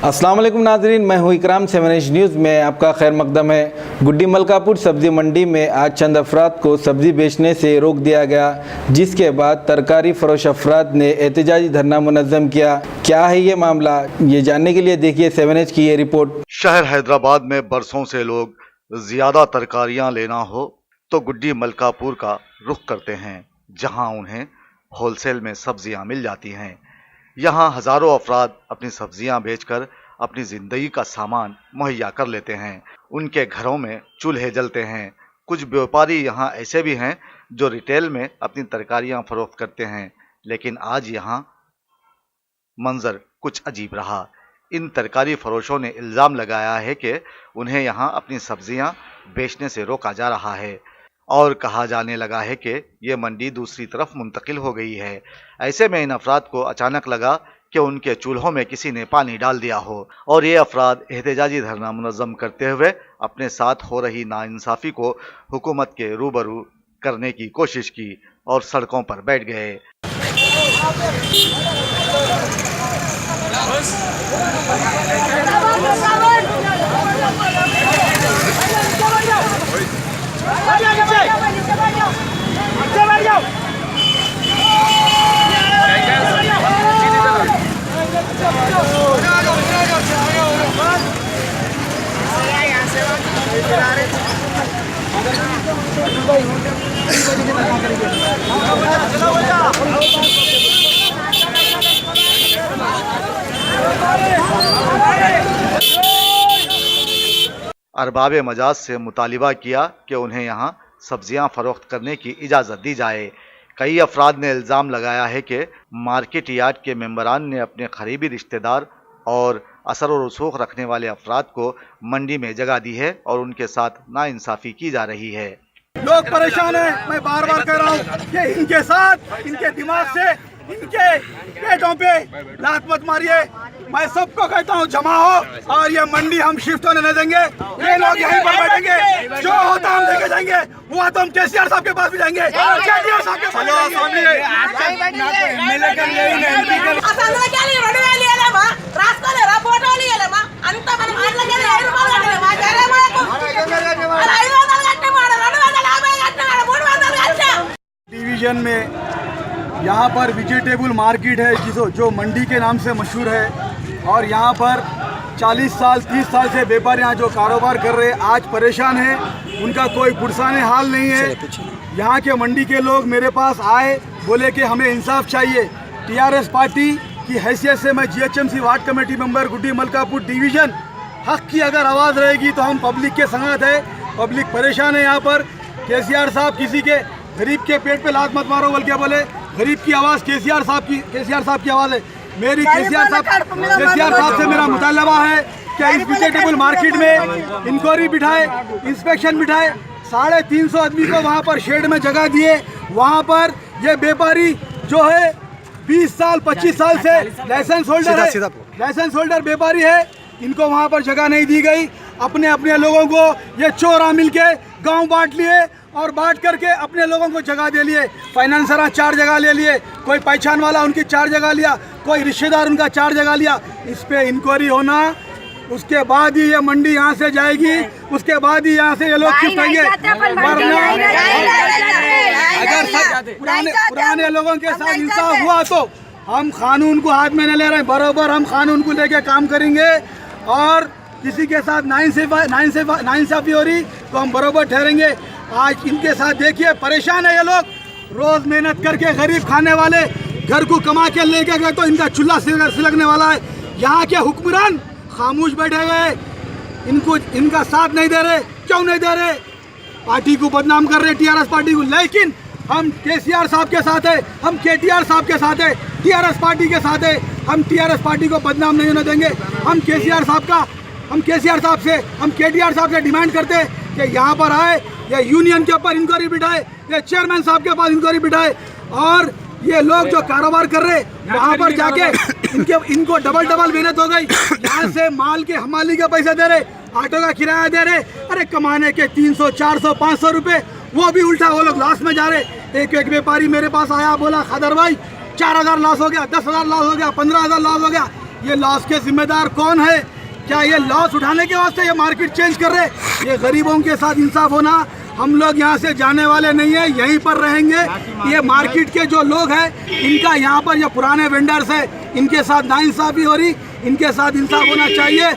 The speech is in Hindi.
अस्सलाम वालेकुम नाजरीन, मैं हूँ इकराम 7H न्यूज़ में आपका खैर मकदम है। गुड्डी मलकापुर सब्ज़ी मंडी में आज चंद अफराद को सब्ज़ी बेचने से रोक दिया गया, जिसके बाद तरकारी फरोश अफराद ने एहतजाजी धरना मुनज़्ज़म किया। क्या है ये मामला, ये जानने के लिए देखिए 7H की ये रिपोर्ट। शहर हैदराबाद में बरसों से लोग ज़्यादा तरकारियाँ लेना हो तो गुड्डी मलकापुर का रुख करते हैं, जहाँ उन्हें होलसेल में सब्जियाँ मिल जाती हैं। यहाँ हजारों अफराद अपनी सब्जियां बेचकर अपनी जिंदगी का सामान मुहैया कर लेते हैं। उनके घरों में चूल्हे जलते हैं। कुछ व्यापारी यहाँ ऐसे भी हैं जो रिटेल में अपनी तरकारियां फरोख्त करते हैं, लेकिन आज यहाँ मंजर कुछ अजीब रहा। इन तरकारी फरोशों ने इल्ज़ाम लगाया है कि उन्हें यहाँ अपनी सब्जियां बेचने से रोका जा रहा है और कहा जाने लगा है कि ये मंडी दूसरी तरफ मुंतकिल हो गई है। ऐसे में इन अफराद को अचानक लगा कि उनके चूल्हों में किसी ने पानी डाल दिया हो और ये अफराद एहतजाजी धरना मुनज़्ज़म करते हुए अपने साथ हो रही नाइंसाफ़ी को हुकूमत के रूबरू करने की कोशिश की और सड़कों पर बैठ गए। अरबाब मजाज से मुतालिबा किया कि उन्हें यहाँ सब्जियां फरोख्त करने की इजाज़त दी जाए। कई अफराद ने इल्ज़ाम लगाया है कि मार्केट यार्ड के मेंबरान ने अपने करीबी रिश्तेदार और असर और रसूख रखने वाले अफराद को मंडी में जगह दी है और उनके साथ नाइंसाफ़ी की जा रही है। लोग परेशान हैं। मैं बार बार कह रहा हूँ कि इनके साथ, इनके दिमाग से, इनके पेटों पे लात मत मारिए। मैं सबको कहता हूँ जमा हो और ये मंडी हम शिफ्ट होने नहीं देंगे। ये लोग यहीं पर बैठेंगे, जो होता हम लेके जाएंगे। हुआ तो हम केसीआर साहब के पास भी जाएंगे, केटीआर साहब के पास डिवीजन में यहाँ पर वेजिटेबल मार्केट है जो मंडी के नाम से मशहूर है और यहाँ पर 40 साल 30 साल से व्यापारी यहाँ जो कारोबार कर रहे हैं आज परेशान हैं। उनका कोई पुरसाने हाल नहीं है। यहाँ के मंडी के लोग मेरे पास आए, बोले कि हमें इंसाफ चाहिए। टीआरएस पार्टी की हैसियत से मैं जीएचएमसी वार्ड कमेटी मेंबर गुड्डी मलकापुर डिवीज़न, हक की अगर आवाज़ रहेगी तो हम पब्लिक के संगत है। पब्लिक परेशान है। यहाँ पर केसीआर साहब किसी के गरीब के पेट पे लात मत मारो बोल के बोले। गरीब की आवाज़ केसीआर साहब की आवाज़ है। मेरी केसीआर साहब से मेरा मुतालबा है कि इस वेजिटेबल मार्केट में इंक्वायरी बिठाए, इंस्पेक्शन बिठाए। 350 आदमी को वहाँ पर शेड में जगह दिए। वहाँ पर ये व्यापारी जो है 20 साल 25 साल से लाइसेंस होल्डर व्यापारी है, इनको वहाँ पर जगह नहीं दी गई। अपने अपने लोगों को ये चोरा मिलके गांव बांट लिए और बांट करके अपने लोगों को जगह दे लिए। फाइनेंसर 4 जगह ले लिए, कोई पहचान वाला उनकी 4 जगह लिया, कोई रिश्तेदार उनका 4 जगह लिया। इस पे इंक्वायरी होना, उसके बाद ही ये मंडी यहाँ से जाएगी, उसके बाद ही यहाँ से ये लोग शिफ्ट होंगे। अगर पुराने लोगों के साथ इंसाफ हुआ तो हम कानून को हाथ में नहीं ले रहे हैं, बराबर हम कानून को लेके काम करेंगे। और किसी के साथ नाइंसाफी हो रही तो हम बराबर ठहरेंगे। आज इनके साथ देखिए परेशान है ये लोग, रोज मेहनत करके गरीब खाने वाले घर को कमा के लेके गए तो इनका चूल्हा सिलकने वाला है। यहाँ के हुक्मरान खामोश बैठे गए, इनका साथ नहीं दे रहे। क्यों नहीं दे रहे? पार्टी को बदनाम कर रहे, टीआरएस पार्टी को। लेकिन हम केसीआर साहब के साथ है, हम केटीआर साहब के साथ है, टीआरएस पार्टी के साथ है। हम टीआरएस पार्टी को बदनाम नहीं होने देंगे। हम केटीआर साहब से डिमांड करते हैं कि यहाँ पर आए, ये यूनियन के ऊपर इंक्वायरी बिठाए, ये चेयरमैन साहब के पास इंक्वायरी बिठाए और ये लोग जो कारोबार कर रहे वहाँ पर जाके इनको डबल मेहनत हो गई। यहाँ से माल के हमाली के पैसे दे रहे, ऑटो का किराया दे रहे। अरे कमाने के 300 400 500 रुपये वो भी उल्टा वो लोग लॉस में जा रहे। एक व्यापारी मेरे पास आया, बोला खादर भाई 4,000 लॉस हो गया, 10,000 लॉस हो गया, 15,000 लॉस हो गया। ये लॉस के जिम्मेदार कौन है? क्या ये लॉस उठाने के वास्ते ये मार्केट चेंज कर रहे? ये गरीबों के साथ इंसाफ होना, हम लोग यहाँ से जाने वाले नहीं है, यहीं पर रहेंगे। ये मार्केट के जो लोग हैं इनका यहाँ पर जो पुराने वेंडर्स है इनके साथ नाइंसाफी हो रही, इनके साथ इंसाफ होना चाहिए।